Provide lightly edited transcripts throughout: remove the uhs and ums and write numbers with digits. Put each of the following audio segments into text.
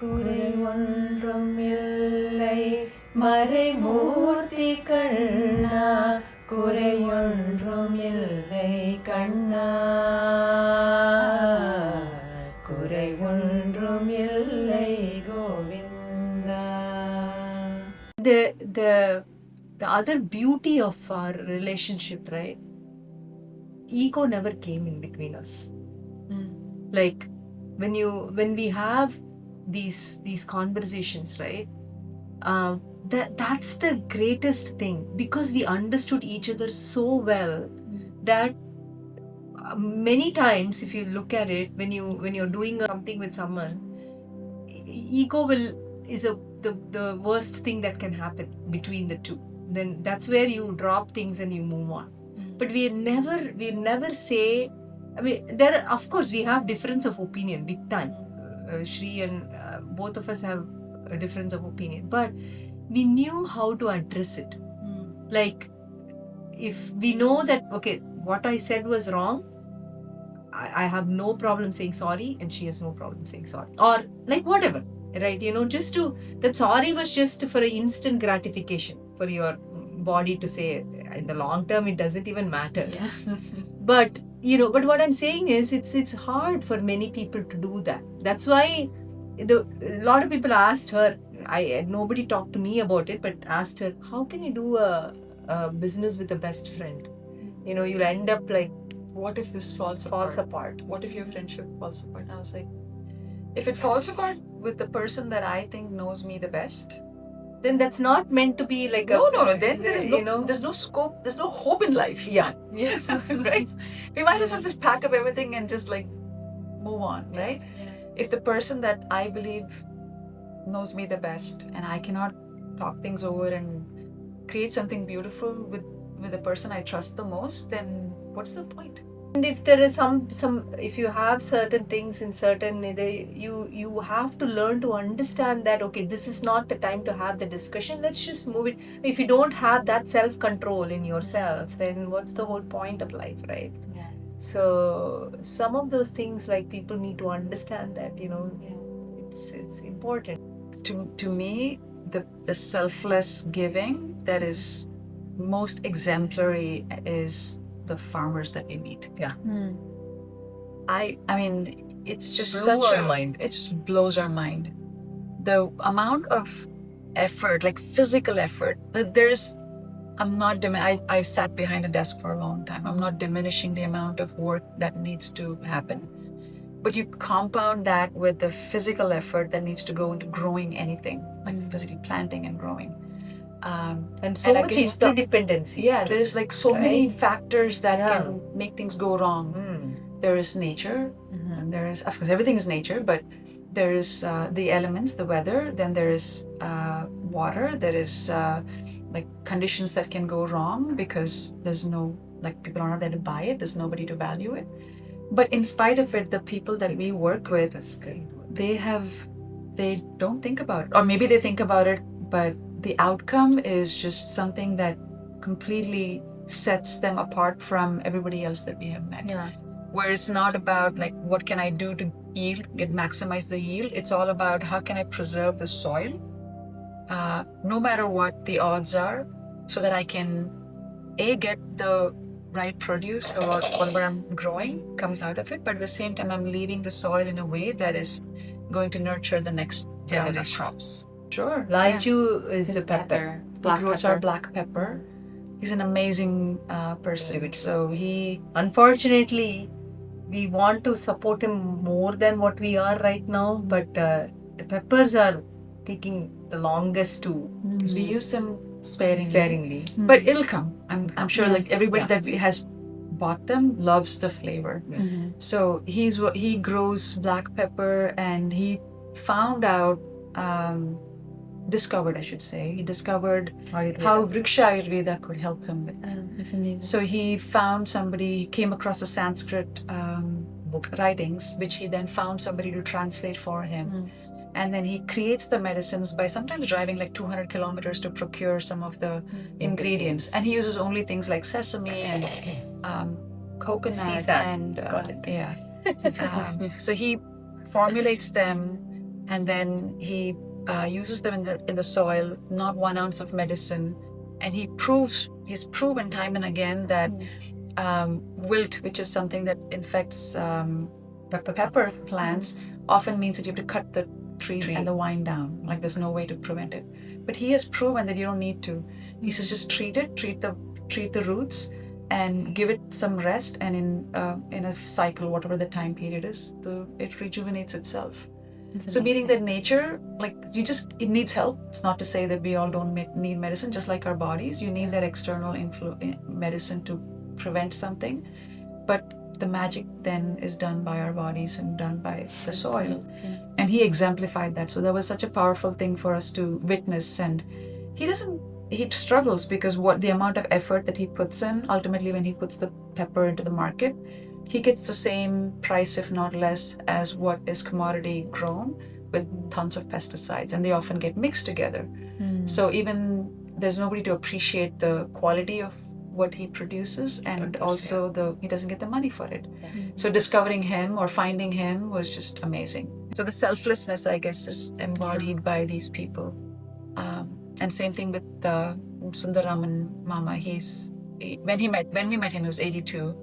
குறை ஒன்றும் இல்லை மறைமூர்த்தி கண்ணா குறை ஒன்றும் இல்லை கண்ணா குறை ஒன்றும் இல்லை Govinda. The other beauty of our relationship, right? Ego never came in between us. Like when we have these conversations, right? That's the greatest thing, because we understood each other so well that many times, if you look at it, when you're doing something with someone, ego is the worst thing that can happen between the two. Then that's where you drop things and you move on. But we never say, I mean, of course we have difference of opinion big time. Shri and both of us have a difference of opinion, but we knew how to address it. Like, if we know that, okay, what I said was wrong, I have no problem saying sorry, and she has no problem saying sorry, or like whatever, right? Just to, that sorry was just for an instant gratification for your body to say. In the long term it doesn't even matter. But what I'm saying is, it's hard for many people to do that. That's why a lot of people asked her, nobody talked to me about it, but asked her, how can you do a business with a best friend? You'll end up like, what if this falls apart? What if your friendship falls apart? I was like, if it falls apart with the person that I think knows me the best, then that's not meant to be like no. Then there's no scope, there's no hope in life. Yeah. Right? We might as well just pack up everything and just like move on, right? If the person that I believe knows me the best, and I cannot talk things over and create something beautiful with the person I trust the most, then what is the point? And if there is if you have certain things in certain, you have to learn to understand that, okay, this is not the time to have the discussion, let's just move it. If you don't have that self-control in yourself, then what's the whole point of life, right? So some of those things, like, people need to understand that, it's important. To me, the selfless giving that is most exemplary is the farmers that we meet. I mean, it's just it just blows our mind. The amount of effort, like physical effort, I've sat behind a desk for a long time. I'm not diminishing the amount of work that needs to happen, but you compound that with the physical effort that needs to go into growing anything, like physically planting and growing. And so much interdependency. There's like so many factors that can make things go wrong. There is nature, and there is, of course, everything is nature, but there is the elements, the weather, then there is water, there is like conditions that can go wrong because there's no, like, people are not there to buy it, there's nobody to value it. But in spite of it, the people that we work with, they don't think about it, or maybe they think about it, but the outcome is just something that completely sets them apart from everybody else that we have met. Where it's not about like, what can I do to maximize the yield? It's all about, how can I preserve the soil, no matter what the odds are, so that I can get the right produce, or whatever I'm growing comes out of it, but at the same time I'm leaving the soil in a way that is going to nurture the next generation of crops. Sure. Laiju is the pepper. He grows our black pepper. He's an amazing person. So unfortunately, we want to support him more than what we are right now, but the peppers are taking the longest to. Because we use them sparingly. Mm-hmm. But it'll come. I'm sure like everybody that has bought them loves the flavor. So he grows black pepper, and he found out, discovered, I should say, he discovered how Vriksha Ayurveda could help him with that. That's amazing. So he came across the Sanskrit writings, which he then found somebody to translate for him. And then he creates the medicines by sometimes driving like 200 kilometers to procure some of the ingredients. And he uses only things like sesame and coconut and so he formulates them and then he uses them in the soil, not 1 ounce of medicine, and he's proven time and again that wilt, which is something that infects pepper plants, often means that you have to cut the tree and the vine down. Like there's no way to prevent it. But he has proven that you don't need to. He says just treat the roots, and give it some rest, and in a cycle, whatever the time period is, it rejuvenates itself. So meaning that nature, like it needs help. It's not to say that we all don't need medicine, just like our bodies. You need that external medicine to prevent something, but the magic then is done by our bodies and done by the soil. And he exemplified that. So that was such a powerful thing for us to witness. And he struggles because the amount of effort that he puts in, ultimately when he puts the pepper into the market, he gets the same price, if not less, as what is commodity grown with tons of pesticides, and they often get mixed together. So even there's nobody to appreciate the quality of what he produces, and also he doesn't get the money for it. So discovering him or finding him was just amazing. So the selflessness, I guess, is embodied by these people. And same thing with Sundaraman Mama. When we met him, he was 82.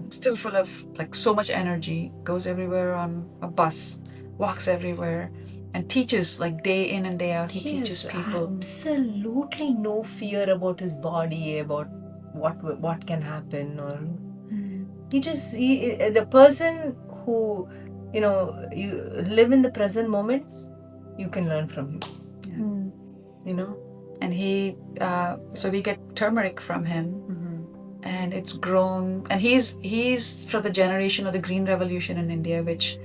Still full of like so much energy, goes everywhere on a bus, walks everywhere, and teaches like day in and day out. He teaches people. Absolutely no fear about his body, about what can happen, or the person who you live in the present moment, you can learn from him. And so we get turmeric from him. And it's grown, and he's from the generation of the Green Revolution in India, which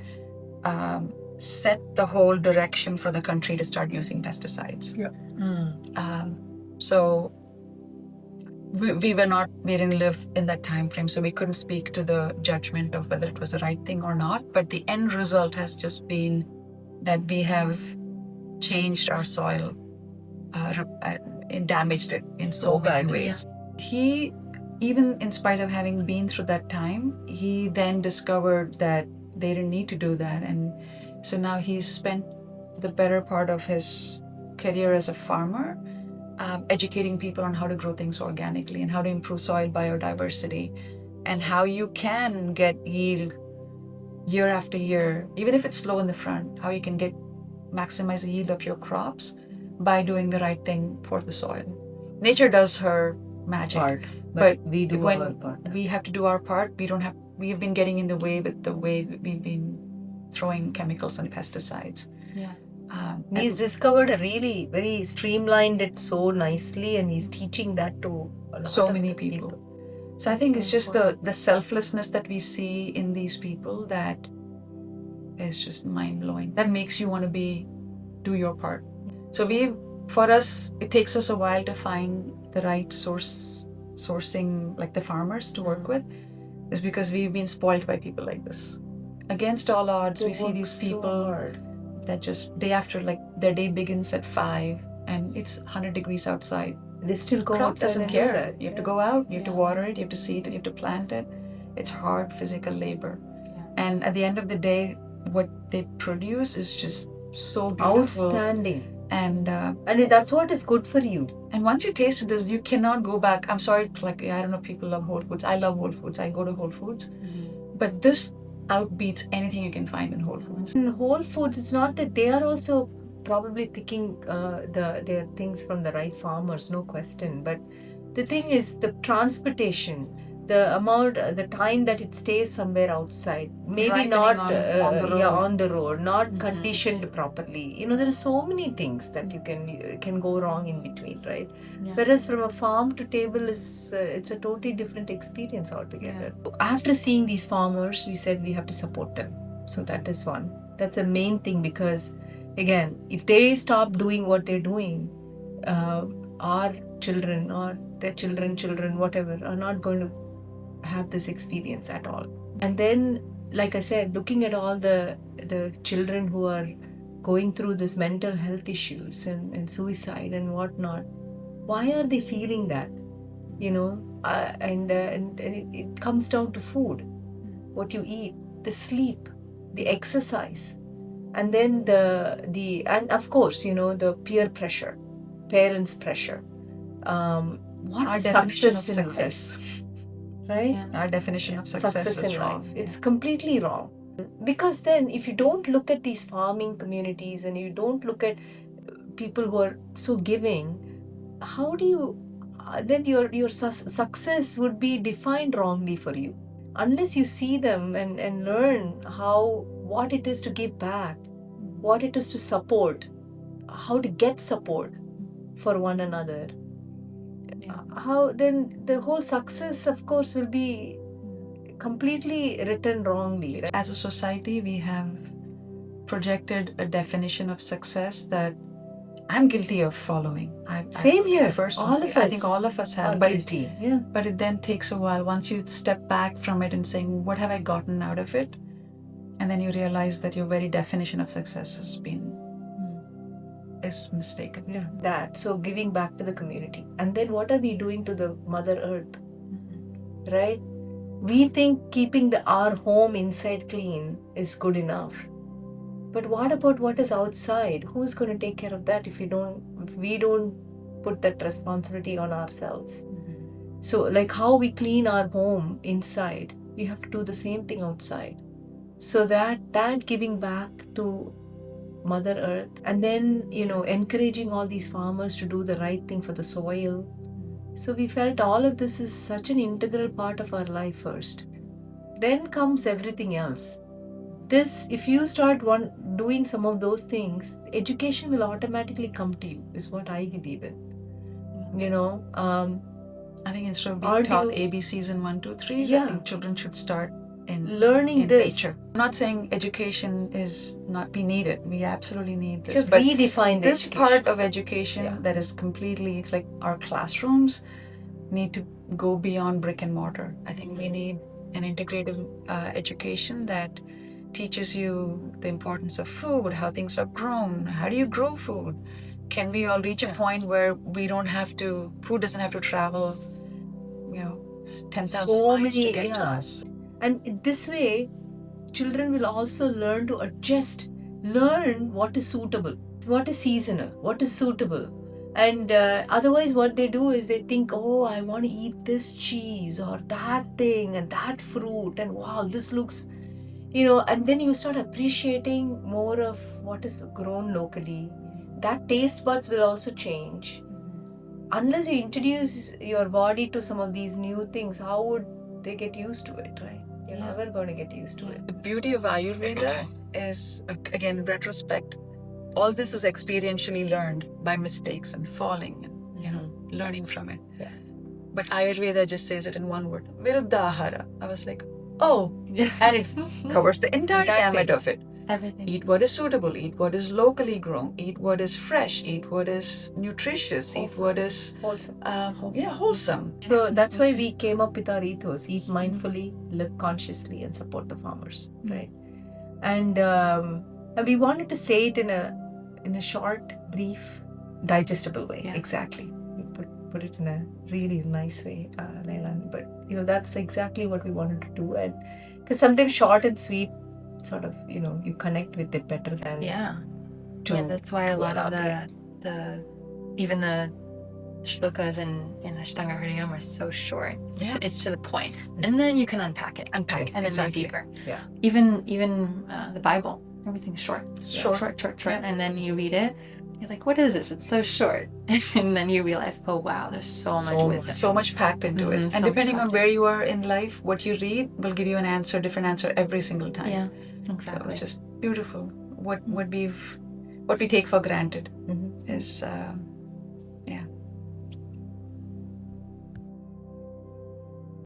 set the whole direction for the country to start using pesticides. So we didn't live in that time frame, so we couldn't speak to the judgment of whether it was the right thing or not. But the end result has just been that we have changed our soil, and damaged it in so many ways. He, even in spite of having been through that time, he then discovered that they didn't need to do that. And so now he's spent the better part of his career as a farmer, educating people on how to grow things organically and how to improve soil biodiversity, and how you can get yield year after year, even if it's slow in the front, how you can maximize the yield of your crops by doing the right thing for the soil. Nature does her magic, but we do our part. We have to do our part. We have been getting in the way with the way we've been throwing chemicals and pesticides. He's discovered a really very streamlined it so nicely, and he's teaching that to so many people. So I think it's just the selflessness that we see in these people that is just mind-blowing. That makes you want to do your part. So for us, it takes us a while to find the right sourcing, like the farmers to work with, is because we've been spoiled by people like this. Against all odds, we see these people that just day after, like their day begins at 5 and it's 100 degrees outside. They still go Crop outside doesn't and care. do that. You have to go out, you have to water it, you have to seed it, you have to plant it. It's hard physical labor. And at the end of the day, what they produce is just so beautiful. Outstanding. And that's what is good for you. And once you taste this, you cannot go back. I'm sorry, I don't know if people love Whole Foods. I love Whole Foods. I go to Whole Foods. But this outbeats anything you can find in Whole Foods. In Whole Foods, it's not that they are also probably picking their things from the right farmers, no question. But the thing is the transportation, the time that it stays somewhere outside, maybe Ripening not on the road. Not conditioned properly. There are so many things that you can go wrong in between, right? Whereas from a farm to table it's a totally different experience altogether. After seeing these farmers, we said we have to support them. So that is one. That's the main thing, because again, if they stop doing what they're doing, our children or their children, whatever, are not going to have this experience at all. And then, like I said, looking at all the children who are going through this mental health issues and suicide and whatnot, why are they feeling that? And it comes down to food, what you eat, the sleep, the exercise, And then and of course, the peer pressure, parents' pressure. What Our is definition of success in success. life, right? Yeah. Our definition of success is in wrong. life. It's completely wrong. Because then, if you don't look at these farming communities and you don't look at people who are so giving, how do you? Then your success would be defined wrongly for you, unless you see them and learn what it is to give back, what it is to support, how to get support for one another. How then the whole success, of course, will be completely written wrongly. Right? As a society, we have projected a definition of success that I'm guilty of following. Same here. First All one. of I think us all of us have. are But guilty. Yeah. but it then takes a while. Once you step back from it and saying, what have I gotten out of it? And then you realize that your very definition of success is mistaken. Yeah. So giving back to the community. And then what are we doing to the Mother Earth? Right? We think keeping our home inside clean is good enough. But what about what is outside? Who's going to take care of that if we don't put that responsibility on ourselves? So like how we clean our home inside, we have to do the same thing outside. So that giving back to Mother Earth, and then encouraging all these farmers to do the right thing for the soil. So we felt all of this is such an integral part of our life first. Then comes everything else. If you start doing some of those things, education will automatically come to you, is what I believe in. I think instead of being taught ABCs and 1, 2, 3s, I think children should start in learning this. Nature. I'm not saying education is not be needed. We absolutely need this. But redefine this part of education that is completely, it's like our classrooms need to go beyond brick and mortar. I think we need an integrative education that teaches you the importance of food, how things are grown, how do you grow food. Can we all reach a point where food doesn't have to travel 10,000 miles to get to us. And this way, children will also learn to adjust, learn what is suitable, what is seasonal, what is suitable. And otherwise what they do is they think, oh, I want to eat this cheese or that thing and that fruit, and wow, this looks, and then you start appreciating more of what is grown locally. That taste buds will also change. Unless you introduce your body to some of these new things, how would they get used to it, right? You're never going to get used to it. The beauty of Ayurveda is, again, in retrospect, all this is experientially learned by mistakes and falling and learning from it. Yeah. But Ayurveda just says it in one word, Viruddhahara. I was like, oh, and it covers the entire gamut of it. Everything. Eat what is suitable, eat what is locally grown, eat what is fresh, eat what is nutritious, eat what is wholesome. Wholesome. So that's why we came up with our ethos: eat mindfully, live consciously, and support the farmers. Right. And we wanted to say it in a short, brief, digestible way. Yeah. Exactly. We put it in a really nice way, Leilani. But that's exactly what we wanted to do. And because sometimes short and sweet, sort of, you connect with it better than that's why a lot of even the shlokas in Ashtanga Hridayam are so short. It's to the point, and then you can unpack it and then go deeper. Yeah. Even the Bible, everything's short, short, Yeah. and then you read it. You're like, what is this? It's so short. And then you realize, oh wow, there's so much wisdom. So much packed into it. And depending on where you are in life, what you read will give you different answer every single time. Yeah, exactly. So it's just beautiful. What we take for granted is